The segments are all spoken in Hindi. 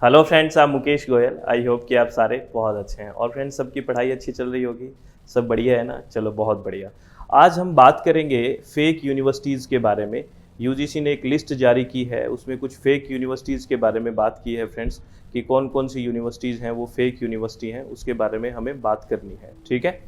हेलो फ्रेंड्स, आप मुकेश गोयल। आई होप कि आप सारे बहुत अच्छे हैं और फ्रेंड्स सबकी पढ़ाई अच्छी चल रही होगी। सब बढ़िया है ना? चलो बहुत बढ़िया। आज हम बात करेंगे फेक यूनिवर्सिटीज़ के बारे में। यूजीसी ने एक लिस्ट जारी की है, उसमें कुछ फेक यूनिवर्सिटीज़ के बारे में बात की है फ्रेंड्स, कि कौन कौन सी यूनिवर्सिटीज़ हैं वो फेक यूनिवर्सिटी हैं, उसके बारे में हमें बात करनी है। ठीक है।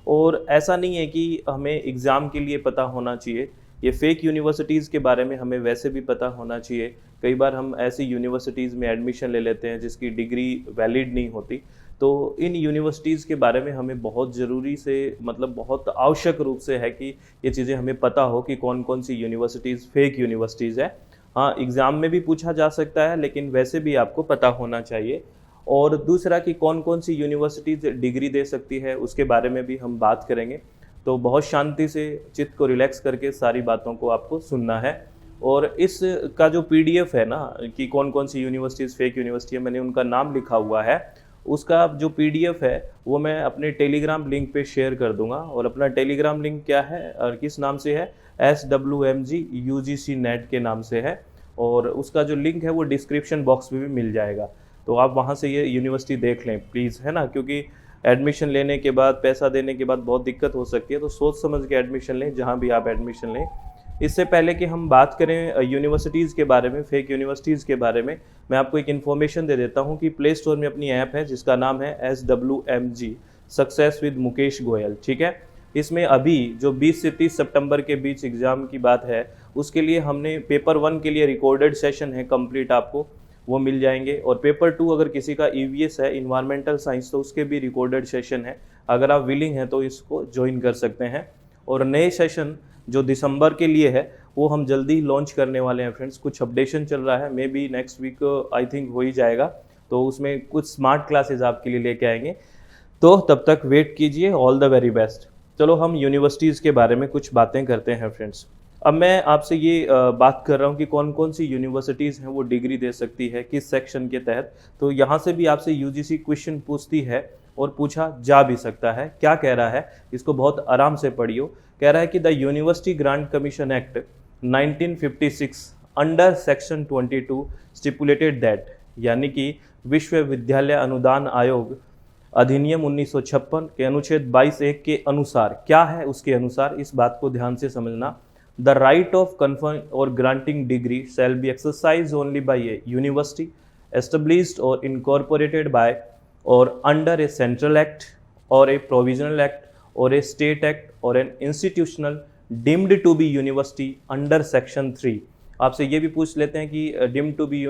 और ऐसा नहीं है कि हमें एग्ज़ाम के लिए पता होना चाहिए, ये फेक यूनिवर्सिटीज़ के बारे में हमें वैसे भी पता होना चाहिए। कई बार हम ऐसी यूनिवर्सिटीज़ में एडमिशन ले लेते हैं जिसकी डिग्री वैलिड नहीं होती। तो इन यूनिवर्सिटीज़ के बारे में हमें बहुत ज़रूरी से मतलब बहुत आवश्यक रूप से है कि ये चीज़ें हमें पता हो कि कौन कौन सी यूनिवर्सिटीज़ फेक यूनिवर्सिटीज़ है। हाँ, एग्ज़ाम में भी पूछा जा सकता है, लेकिन वैसे भी आपको पता होना चाहिए। और दूसरा कि कौन कौन सी यूनिवर्सिटीज़ डिग्री दे सकती है, उसके बारे में भी हम बात करेंगे। तो बहुत शांति से चित्त को रिलैक्स करके सारी बातों को आपको सुनना है। और इस का जो पीडीएफ है ना, कि कौन कौन सी यूनिवर्सिटीज़ फेक यूनिवर्सिटी है, मैंने उनका नाम लिखा हुआ है। उसका जो पीडीएफ है वो मैं अपने टेलीग्राम लिंक पे शेयर कर दूंगा। और अपना टेलीग्राम लिंक क्या है और किस नाम से है? SWMG UGC नेट के नाम से है। और उसका जो लिंक है वो डिस्क्रिप्शन बॉक्स में भी मिल जाएगा। तो आप वहाँ से ये यूनिवर्सिटी देख लें प्लीज़, है ना? क्योंकि एडमिशन लेने के बाद, पैसा देने के बाद बहुत दिक्कत हो सकती है, तो सोच समझ के एडमिशन लें जहाँ भी आप एडमिशन लें। इससे पहले कि हम बात करें यूनिवर्सिटीज़ के बारे में, फेक यूनिवर्सिटीज़ के बारे में, मैं आपको एक इन्फॉर्मेशन दे देता हूँ कि प्ले स्टोर में अपनी ऐप है जिसका नाम है SWMG success with Mukesh Goyal. ठीक है। इसमें अभी जो 20 से 30 सितंबर के बीच एग्ज़ाम की बात है, उसके लिए हमने पेपर 1 के लिए रिकॉर्डेड सेशन है कंप्लीट, आपको वो मिल जाएंगे। और पेपर 2 अगर किसी का EVS है, इन्वायरमेंटल साइंस, तो उसके भी रिकॉर्डेड सेशन है। अगर आप विलिंग हैं तो इसको ज्वाइन कर सकते हैं। और नए सेशन जो दिसंबर के लिए है वो हम जल्दी ही लॉन्च करने वाले हैं फ्रेंड्स। कुछ अपडेशन चल रहा है, may be next week I think हो ही जाएगा। तो उसमें कुछ स्मार्ट क्लासेस आपके लिए लेके आएंगे, तो तब तक वेट कीजिए। All the very best. चलो हम यूनिवर्सिटीज़ के बारे में कुछ बातें करते हैं फ्रेंड्स। अब मैं आपसे ये बात कर रहा हूँ कि कौन कौन सी यूनिवर्सिटीज़ हैं वो डिग्री दे सकती है, किस सेक्शन के तहत। तो यहाँ से भी आपसे यूजीसी क्वेश्चन पूछती है और पूछा जा भी सकता है। क्या कह रहा है, इसको बहुत आराम से पढ़ियो। कह रहा है कि the university grant commission act 1956 under section 22 stipulated that, यानी कि विश्वविद्यालय अनुदान आयोग अधिनियम 1956 के अनुच्छेद 22(1) के अनुसार, क्या है उसके अनुसार, इस बात को ध्यान से समझना। The right of confirm or granting degree shall be exercise only by a university established or incorporated by or under a central act or a provisional act or a state act or an institutional deemed to be university under section 3। आपसे ये भी पूछ लेते हैं कि डीम्ड टू बी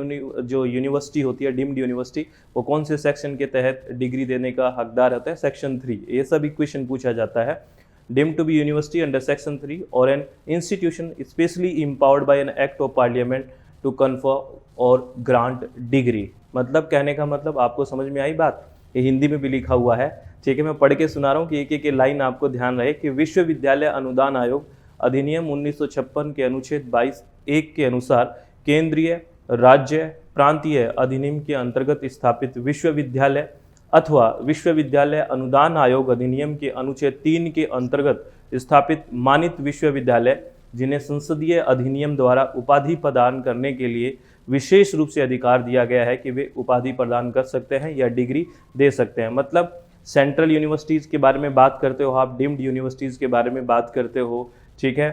जो यूनिवर्सिटी होती है, डीम्ड यूनिवर्सिटी, वो कौन से सेक्शन के तहत डिग्री देने का हकदार होता है? सेक्शन 3। ये सभी क्वेश्चन पूछा जाता है। Deemed to be university under section 3 or an institution specially empowered by an act of parliament to confer or grant degree. मतलब कहने का मतलब आपको समझ में आई बात? ये हिंदी में भी लिखा हुआ है। ठीक है, मैं पढ़ के सुना रहा हूँ कि एक एक लाइन आपको ध्यान रहे कि विश्वविद्यालय अनुदान आयोग अधिनियम 1956 के अनुच्छेद 22(1) के अनुसार केंद्रीय, राज्य, प्रांतीय अधिनियम के अंतर्गत स्थापित विश्वविद्यालय अथवा विश्वविद्यालय अनुदान आयोग अधिनियम के अनुच्छेद 3 के अंतर्गत स्थापित मानित विश्वविद्यालय, जिन्हें संसदीय अधिनियम द्वारा उपाधि प्रदान करने के लिए विशेष रूप से अधिकार दिया गया है कि वे उपाधि प्रदान कर सकते हैं या डिग्री दे सकते हैं। मतलब सेंट्रल यूनिवर्सिटीज़ के बारे में बात करते हो आप, डीम्ड यूनिवर्सिटीज़ के बारे में बात करते हो। ठीक है।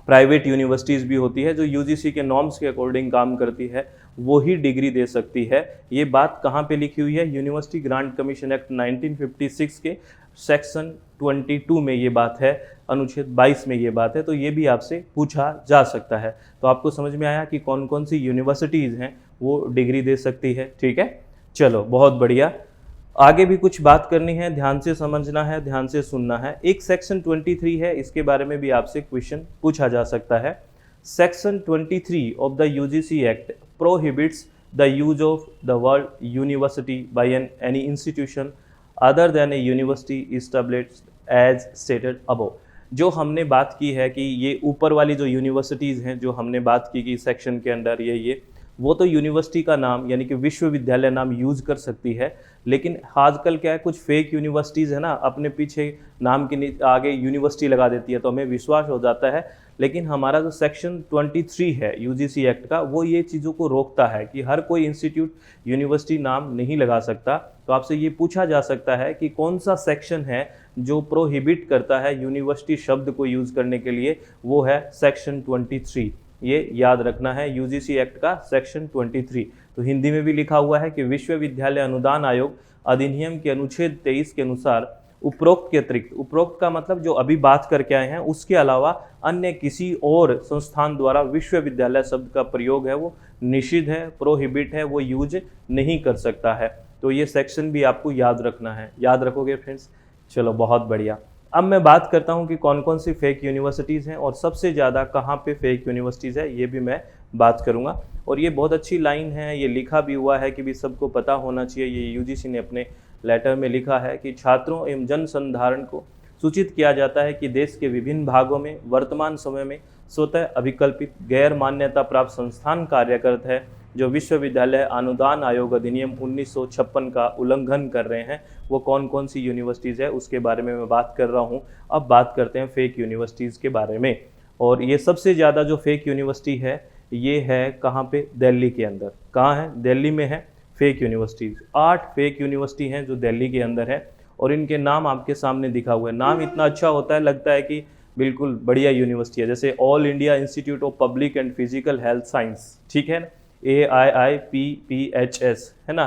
प्राइवेट यूनिवर्सिटीज़ भी होती है जो यूजीसी के नॉर्म्स के अकॉर्डिंग काम करती है, वो ही डिग्री दे सकती है। ये बात कहाँ पे लिखी हुई है? यूनिवर्सिटी ग्रांट कमीशन एक्ट 1956 के सेक्शन 22 में ये बात है, अनुच्छेद 22 में ये बात है। तो ये भी आपसे पूछा जा सकता है। तो आपको समझ में आया कि कौन कौन सी यूनिवर्सिटीज़ हैं वो डिग्री दे सकती है। ठीक है, चलो बहुत बढ़िया। आगे भी कुछ बात करनी है, ध्यान से समझना है, ध्यान से सुनना है। एक सेक्शन 23 है, इसके बारे में भी आपसे क्वेश्चन पूछा जा सकता है। Section 23 of the UGC act prohibits the use of the word university by any institution other than a university established as stated above. जो हमने बात की है कि ये ऊपर वाली जो यूनिवर्सिटीज़ हैं, जो हमने बात की कि सेक्शन के अंडर ये वो तो यूनिवर्सिटी का नाम यानी कि विश्वविद्यालय नाम यूज़ कर सकती है। लेकिन आजकल क्या है, कुछ फेक यूनिवर्सिटीज़ है ना, अपने पीछे नाम के आगे यूनिवर्सिटी लगा देती है, तो हमें विश्वास हो जाता है। लेकिन हमारा जो सेक्शन 23 है यूजीसी एक्ट का, वो ये चीज़ों को रोकता है कि हर कोई इंस्टीट्यूट यूनिवर्सिटी नाम नहीं लगा सकता। तो आपसे ये पूछा जा सकता है कि कौन सा सेक्शन है जो प्रोहिबिट करता है यूनिवर्सिटी शब्द को यूज़ करने के लिए, वो है सेक्शन 23। ये याद रखना है, यूजीसी एक्ट का सेक्शन 23। तो हिंदी में भी लिखा हुआ है कि विश्वविद्यालय अनुदान आयोग अधिनियम के अनुच्छेद 23 के अनुसार उपरोक्त के अतिरिक्त, उपरोक्त का मतलब जो अभी बात करके आए हैं उसके अलावा अन्य किसी और संस्थान द्वारा विश्वविद्यालय शब्द का प्रयोग है वो निषिद्ध है, प्रोहिबिट है, वो यूज नहीं कर सकता है। तो ये सेक्शन भी आपको याद रखना है। याद रखोगे फ्रेंड्स? चलो बहुत बढ़िया। अब मैं बात करता हूँ कि कौन कौन सी फेक यूनिवर्सिटीज़ हैं और सबसे ज़्यादा कहाँ पे फेक यूनिवर्सिटीज़ है, ये भी मैं बात करूँगा। और ये बहुत अच्छी लाइन है, ये लिखा भी हुआ है कि भी सबको पता होना चाहिए। ये यूजीसी ने अपने लेटर में लिखा है कि छात्रों एवं जन संधारण को सूचित किया जाता है कि देश के विभिन्न भागों में वर्तमान समय में स्वतः अभिकल्पित गैर मान्यता प्राप्त संस्थान कार्यरत है जो विश्वविद्यालय अनुदान आयोग अधिनियम 1956 का उल्लंघन कर रहे हैं। वो कौन कौन सी यूनिवर्सिटीज़ है उसके बारे में मैं बात कर रहा हूँ। अब बात करते हैं फेक यूनिवर्सिटीज़ के बारे में। और ये सबसे ज़्यादा जो फेक यूनिवर्सिटी है ये है कहाँ पे? दिल्ली के अंदर। कहाँ है? दिल्ली में है फेक यूनिवर्सिटीज़। 8 फेक यूनिवर्सिटी हैं जो दिल्ली के अंदर है और इनके नाम आपके सामने दिखा हुआ है। नाम इतना अच्छा होता है, लगता है कि बिल्कुल बढ़िया यूनिवर्सिटी है, जैसे all India institute of public and physical health science, ठीक है ना, AIIPPHS है ना,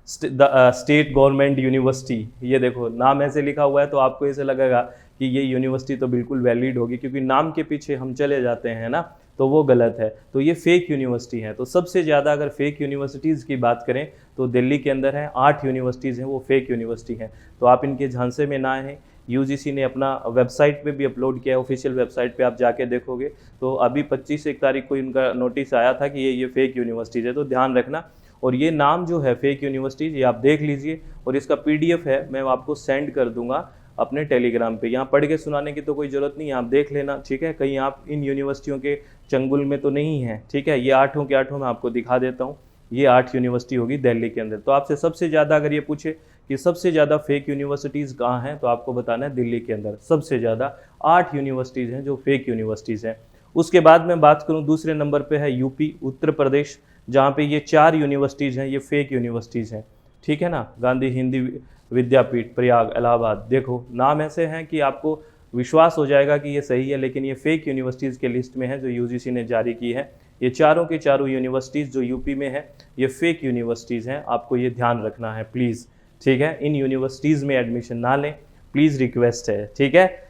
स्टेट गवर्नमेंट यूनिवर्सिटी। ये देखो नाम ऐसे लिखा हुआ है तो आपको ऐसे लगेगा कि ये यूनिवर्सिटी तो बिल्कुल वैलिड होगी, क्योंकि नाम के पीछे हम चले जाते हैं ना, तो वो गलत है। तो ये फेक यूनिवर्सिटी है। तो सबसे ज़्यादा अगर फेक यूनिवर्सिटीज़ की बात करें तो दिल्ली के अंदर है 8 यूनिवर्सिटीज़ हैं वो फेक यूनिवर्सिटी हैं। तो आप इनके झांसे में ना आए। यूजीसी ने अपना वेबसाइट पे भी अपलोड किया है, ऑफिशियल वेबसाइट पे आप जाके देखोगे तो अभी 25 तारीख को इनका नोटिस आया था कि ये फेक यूनिवर्सिटीज़ है, तो ध्यान रखना। और ये नाम जो है फेक यूनिवर्सिटीज़, ये आप देख लीजिए और इसका PDF है, मैं आपको सेंड कर दूंगा अपने टेलीग्राम पे। यहाँ पढ़ के सुनाने की तो कोई ज़रूरत नहीं है, आप देख लेना, ठीक है। कहीं आप इन यूनिवर्सिटियों के चंगुल में तो नहीं है, ठीक है। ये 8 के 8 मैं आपको दिखा देता हूँ। ये 8 यूनिवर्सिटी होगी दिल्ली के अंदर। तो आपसे सबसे ज़्यादा अगर ये पूछे कि सबसे ज़्यादा फेक यूनिवर्सिटीज़ कहाँ हैं, तो आपको बताना है दिल्ली के अंदर सबसे ज़्यादा 8 यूनिवर्सिटीज़ हैं जो फेक यूनिवर्सिटीज़ हैं। उसके बाद मैं बात करूँ, दूसरे नंबर पे है यूपी, उत्तर प्रदेश, जहाँ पे ये 4 यूनिवर्सिटीज़ हैं, ये फेक यूनिवर्सिटीज़ हैं, ठीक है ना। गांधी हिंदी विद्यापीठ, प्रयाग, इलाहाबाद। देखो नाम ऐसे हैं कि आपको विश्वास हो जाएगा कि ये सही है, लेकिन ये फेक यूनिवर्सिटीज़ के लिस्ट में है जो यूजीसी ने जारी की है। ये चारों के चारों यूनिवर्सिटीज़ जो यूपी में है ये फेक यूनिवर्सिटीज़ हैं, आपको ये ध्यान रखना है प्लीज़, ठीक है। इन यूनिवर्सिटीज़ में एडमिशन ना लें प्लीज़, रिक्वेस्ट है, ठीक है।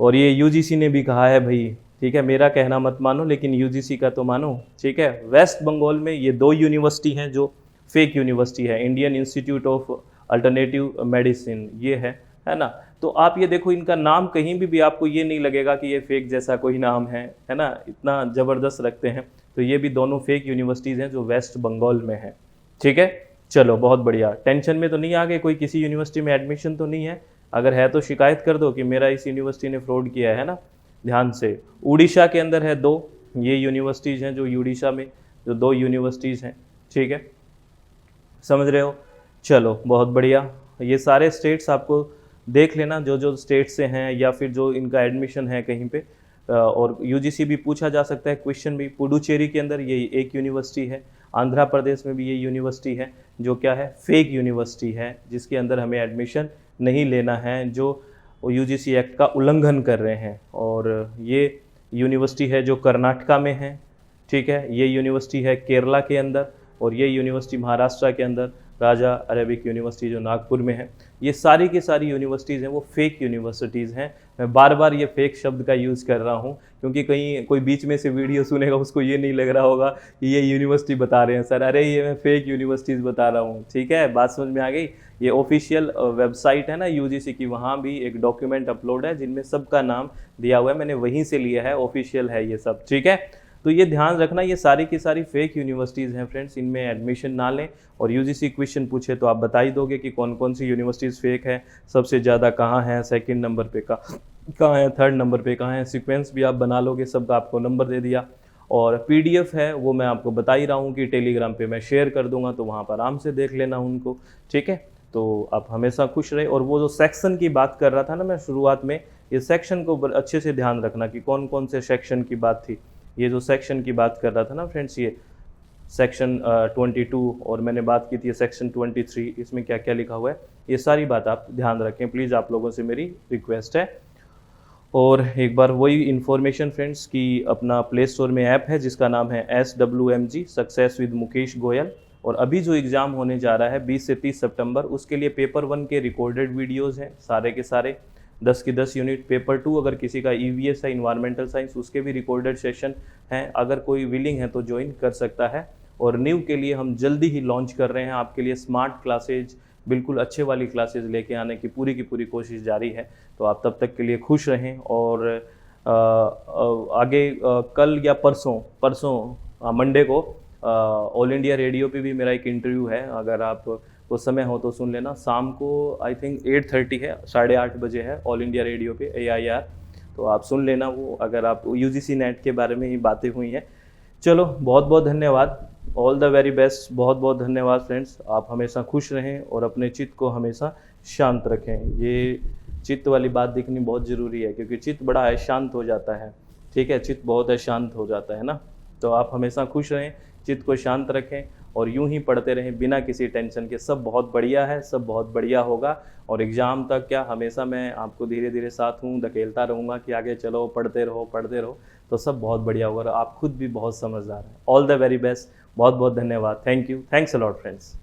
और ये यूजीसी ने भी कहा है भाई, ठीक है, मेरा कहना मत मानो लेकिन यूजीसी का तो मानो, ठीक है। वेस्ट बंगाल में ये 2 यूनिवर्सिटी हैं जो फेक यूनिवर्सिटी है, Indian institute of alternative medicine, ये है ना। तो आप ये देखो, इनका नाम कहीं भी आपको ये नहीं लगेगा कि ये फेक जैसा कोई नाम है ना, इतना ज़बरदस्त रखते हैं। तो ये भी दोनों फेक यूनिवर्सिटीज़ हैं जो वेस्ट बंगाल में है, ठीक है। चलो बहुत बढ़िया। टेंशन में तो नहीं आ गए, कोई किसी यूनिवर्सिटी में एडमिशन तो नहीं है? अगर है तो शिकायत कर दो कि मेरा इस यूनिवर्सिटी ने फ्रॉड किया है ना। ध्यान से, उड़ीसा के अंदर है 2, ये यूनिवर्सिटीज़ हैं जो उड़ीसा में जो 2 यूनिवर्सिटीज़ हैं, ठीक है, समझ रहे हो। चलो बहुत बढ़िया। ये सारे स्टेट्स आपको देख लेना, जो जो स्टेट से हैं या फिर जो इनका एडमिशन है कहीं पे। और यूजीसी भी पूछा जा सकता है क्वेश्चन भी। पुडुचेरी के अंदर ये एक यूनिवर्सिटी है, आंध्र प्रदेश में भी ये यूनिवर्सिटी है जो क्या है, फेक यूनिवर्सिटी है, जिसके अंदर हमें एडमिशन नहीं लेना है, जो यूजीसी एक्ट का उल्लंघन कर रहे हैं। और ये यूनिवर्सिटी है जो कर्नाटका में है, ठीक है। ये यूनिवर्सिटी है केरला के अंदर, और ये यूनिवर्सिटी महाराष्ट्र के अंदर राजा अरेबिक यूनिवर्सिटी जो नागपुर में है। ये सारी की सारी यूनिवर्सिटीज़ हैं वो फेक यूनिवर्सिटीज़ हैं। मैं बार बार ये फेक शब्द का यूज़ कर रहा हूँ क्योंकि कहीं कोई बीच में से वीडियो सुनेगा उसको ये नहीं लग रहा होगा कि ये यूनिवर्सिटी बता रहे हैं सर, अरे ये मैं फेक यूनिवर्सिटीज़ बता रहा हूँ, ठीक है। बात समझ में आ गई। ये ऑफिशियल वेबसाइट है ना यूजीसी की, वहाँ भी एक डॉक्यूमेंट अपलोड है जिनमें सबका नाम दिया हुआ है, मैंने वहीं से लिया है, ऑफिशियल है ये सब, ठीक है। तो ये ध्यान रखना, ये सारी की सारी फेक यूनिवर्सिटीज़ हैं फ्रेंड्स, इनमें एडमिशन ना लें। और यूजीसी क्वेश्चन पूछे तो आप बता ही दोगे कि कौन कौन सी यूनिवर्सिटीज़ फेक है, सबसे ज़्यादा कहाँ है, सेकंड नंबर पे कहाँ है, थर्ड नंबर पे कहाँ है। सीक्वेंस भी आप बना लोगे, सबका आपको नंबर दे दिया। और PDF है वो मैं आपको बता ही रहा हूँ कि टेलीग्राम पे मैं शेयर कर दूंगा, तो वहाँ पर आराम से देख लेना उनको, ठीक है। तो आप हमेशा खुश रहे। और वो जो सेक्शन की बात कर रहा था ना मैं शुरुआत में, ये सेक्शन को अच्छे से ध्यान रखना कि कौन कौन से सेक्शन की बात थी। ये जो सेक्शन की बात कर रहा था ना फ्रेंड्स, ये सेक्शन 22 और मैंने बात की थी सेक्शन 23, इसमें क्या क्या लिखा हुआ है, ये सारी बात आप ध्यान रखें प्लीज़, आप लोगों से मेरी रिक्वेस्ट है। और एक बार वही इन्फॉर्मेशन फ्रेंड्स कि अपना प्ले स्टोर में ऐप है जिसका नाम है SWMG success with Mukesh Goyal. और अभी जो एग्ज़ाम होने जा रहा है 20 से 30 सितंबर, उसके लिए पेपर 1 के रिकॉर्डेड वीडियोस हैं सारे के सारे 10 की 10 यूनिट। पेपर 2 अगर किसी का EVS है इन्वायरमेंटल साइंस, उसके भी रिकॉर्डेड सेशन हैं, अगर कोई विलिंग है तो ज्वाइन कर सकता है। और न्यू के लिए हम जल्दी ही लॉन्च कर रहे हैं आपके लिए स्मार्ट क्लासेज, बिल्कुल अच्छे वाली क्लासेज लेके आने की पूरी कोशिश जारी है। तो आप तब तक के लिए खुश रहें। और आगे कल या परसों मंडे को ऑल इंडिया रेडियो पे भी मेरा एक इंटरव्यू है, अगर आप को समय हो तो सुन लेना। शाम को आई थिंक 8:30 है, 8:30 बजे है ऑल इंडिया रेडियो पे AIR, तो आप सुन लेना वो, अगर आप UGC नेट के बारे में ही बातें हुई हैं। चलो बहुत बहुत धन्यवाद, ऑल द वेरी बेस्ट, बहुत बहुत धन्यवाद फ्रेंड्स। आप हमेशा खुश रहें और अपने चित्त को हमेशा शांत रखें। ये चित्त वाली बात दिखनी बहुत ज़रूरी है, क्योंकि चित्त बड़ा है शांत हो जाता है, ठीक है, चित्त बहुत है शांत हो जाता है ना। तो आप हमेशा खुश रहें, चित्त को शांत रखें और यूं ही पढ़ते रहें बिना किसी टेंशन के। सब बहुत बढ़िया है, सब बहुत बढ़िया होगा। और एग्ज़ाम तक क्या, हमेशा मैं आपको धीरे धीरे साथ हूँ, धकेलता रहूँगा कि आगे चलो, पढ़ते रहो, तो सब बहुत बढ़िया होगा। और आप खुद भी बहुत समझदार हैं। ऑल द वेरी बेस्ट, बहुत बहुत धन्यवाद, thank you, thanks a lot friends.